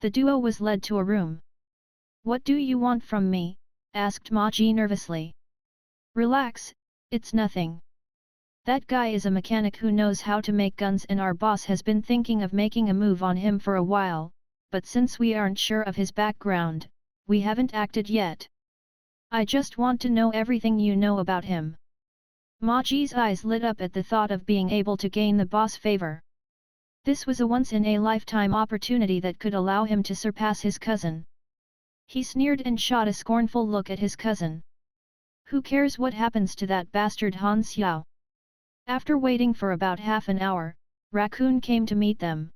The duo was led to a room. "What do you want from me?" asked Ma Ji nervously. "Relax, it's nothing. That guy is a mechanic who knows how to make guns and our boss has been thinking of making a move on him for a while, but since we aren't sure of his background, we haven't acted yet. I just want to know everything you know about him." Ma Ji's eyes lit up at the thought of being able to gain the boss' favor. This was a once-in-a-lifetime opportunity that could allow him to surpass his cousin. He sneered and shot a scornful look at his cousin. "Who cares what happens to that bastard Han Xiao?" After waiting for about half an hour, Raccoon came to meet them.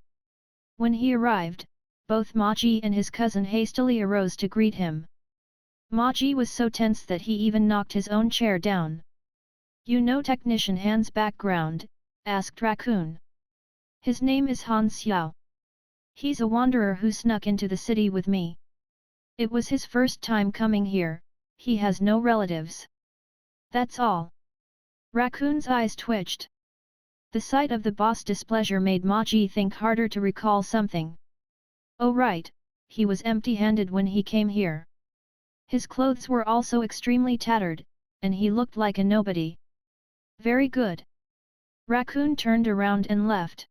When he arrived, both Ma Ji and his cousin hastily arose to greet him. Ma Ji was so tense that he even knocked his own chair down. "You know Technician Han's background?" asked Raccoon. "His name is Han Xiao. He's a wanderer who snuck into the city with me. It was his first time coming here, he has no relatives. That's all." Raccoon's eyes twitched. The sight of the boss' displeasure made Ma Ji think harder to recall something. Oh right, he was empty-handed when he came here. His clothes were also extremely tattered, and he looked like a nobody. "Very good." Raccoon turned around and left.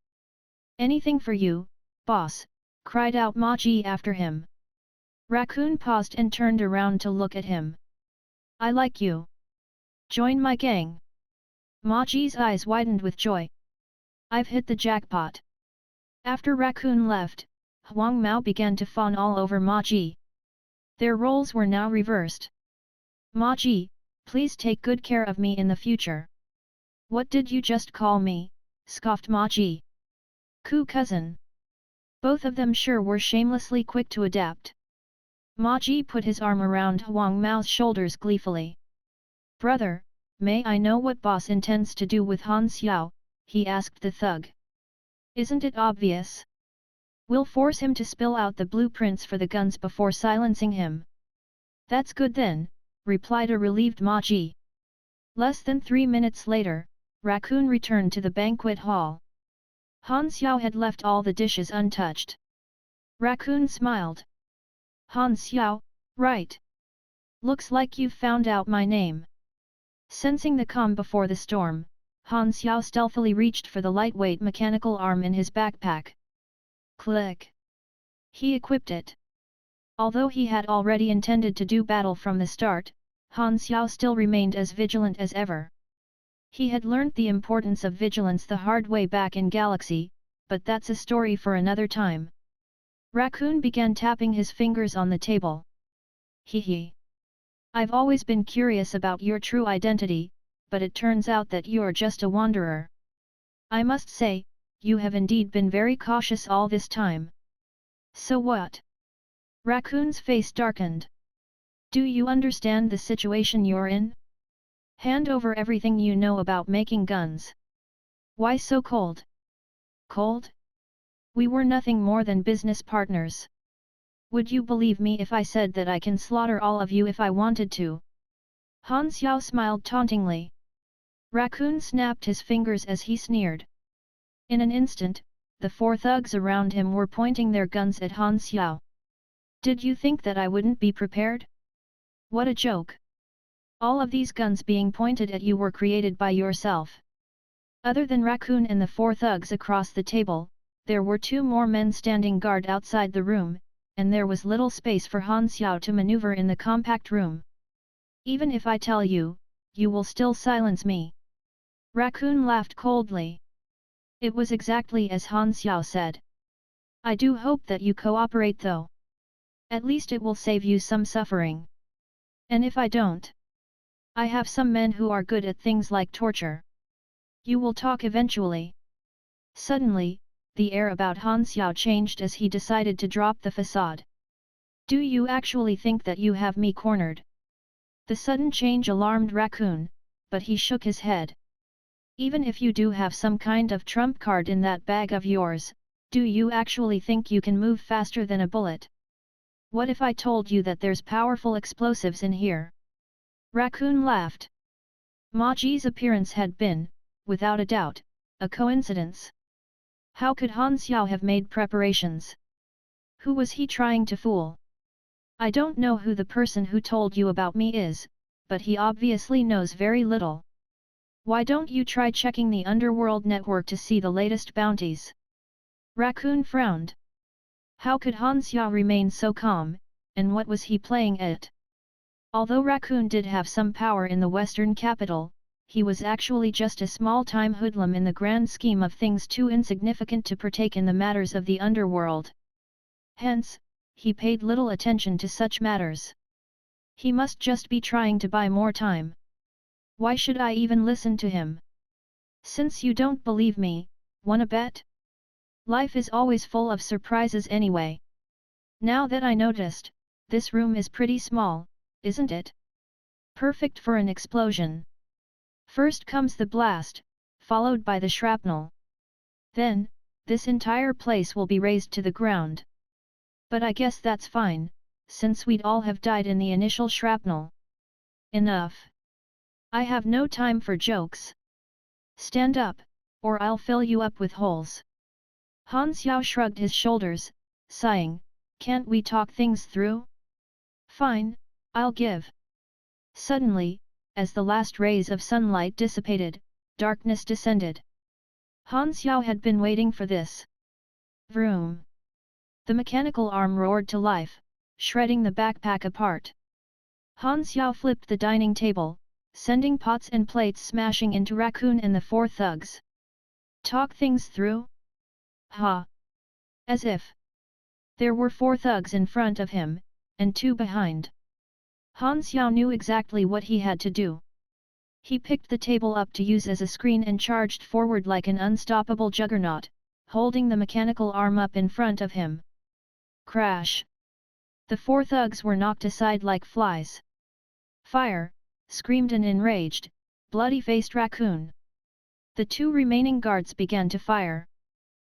"Anything for you, boss," cried out Ma Ji after him. Raccoon paused and turned around to look at him. "I like you. Join my gang." Ma Ji's eyes widened with joy. "I've hit the jackpot." After Raccoon left, Huang Mao began to fawn all over Ma Ji. Their roles were now reversed. "Ma Ji, please take good care of me in the future." "What did you just call me?" scoffed Ma Ji. "Ku cousin." Both of them sure were shamelessly quick to adapt. Ma Ji put his arm around Huang Mao's shoulders gleefully. "Brother, may I know what boss intends to do with Han Xiao?" he asked the thug. "Isn't it obvious? We'll force him to spill out the blueprints for the guns before silencing him." "That's good then," replied a relieved Ma Ji. Less than 3 minutes later, Raccoon returned to the banquet hall. Han Xiao had left all the dishes untouched. Raccoon smiled. "Han Xiao, right. Looks like you've found out my name." Sensing the calm before the storm, Han Xiao stealthily reached for the lightweight mechanical arm in his backpack. Click! He equipped it. Although he had already intended to do battle from the start, Han Xiao still remained as vigilant as ever. He had learnt the importance of vigilance the hard way back in Galaxy, but that's a story for another time. Raccoon began tapping his fingers on the table. "Hee. I've always been curious about your true identity, but it turns out that you're just a wanderer. I must say, you have indeed been very cautious all this time." "So what?" Raccoon's face darkened. "Do you understand the situation you're in? Hand over everything you know about making guns." "Why so cold?" "Cold? We were nothing more than business partners. Would you believe me if I said that I can slaughter all of you if I wanted to?" Han Xiao smiled tauntingly. Raccoon snapped his fingers as he sneered. In an instant, the 4 thugs around him were pointing their guns at Han Xiao. "Did you think that I wouldn't be prepared? What a joke! All of these guns being pointed at you were created by yourself." Other than Raccoon and the 4 thugs across the table, there were 2 more men standing guard outside the room, and there was little space for Han Xiao to maneuver in the compact room. "Even if I tell you, you will still silence me." Raccoon laughed coldly. It was exactly as Han Xiao said. "I do hope that you cooperate though. At least it will save you some suffering. And if I don't? I have some men who are good at things like torture. You will talk eventually." Suddenly, the air about Han Xiao changed as he decided to drop the facade. "Do you actually think that you have me cornered?" The sudden change alarmed Raccoon, but he shook his head. "Even if you do have some kind of trump card in that bag of yours, do you actually think you can move faster than a bullet? What if I told you that there's powerful explosives in here?" Raccoon laughed. Ma Ji's appearance had been, without a doubt, a coincidence. How could Han Xiao have made preparations? Who was he trying to fool? I don't know who the person who told you about me is, but he obviously knows very little. Why don't you try checking the underworld network to see the latest bounties? Raccoon frowned. How could Han Xiao remain so calm, and what was he playing at? Although Raccoon did have some power in the western capital, he was actually just a small-time hoodlum in the grand scheme of things, too insignificant to partake in the matters of the underworld. Hence, he paid little attention to such matters. He must just be trying to buy more time. Why should I even listen to him? Since you don't believe me, wanna bet? Life is always full of surprises anyway. Now that I noticed, this room is pretty small, isn't it? Perfect for an explosion. First comes the blast, followed by the shrapnel. Then, this entire place will be razed to the ground. But I guess that's fine, since we'd all have died in the initial shrapnel. Enough. I have no time for jokes. Stand up, or I'll fill you up with holes. Han Xiao shrugged his shoulders, sighing, can't we talk things through? Fine, I'll give. Suddenly, as the last rays of sunlight dissipated, darkness descended. Han Xiao had been waiting for this. Vroom! The mechanical arm roared to life, shredding the backpack apart. Han Xiao flipped the dining table, sending pots and plates smashing into Raccoon and the four thugs. Talk things through? Ha! As if. There were 4 thugs in front of him, and 2 behind. Han Xiao knew exactly what he had to do. He picked the table up to use as a screen and charged forward like an unstoppable juggernaut, holding the mechanical arm up in front of him. Crash! The 4 thugs were knocked aside like flies. Fire! Screamed an enraged, bloody-faced Raccoon. The 2 remaining guards began to fire,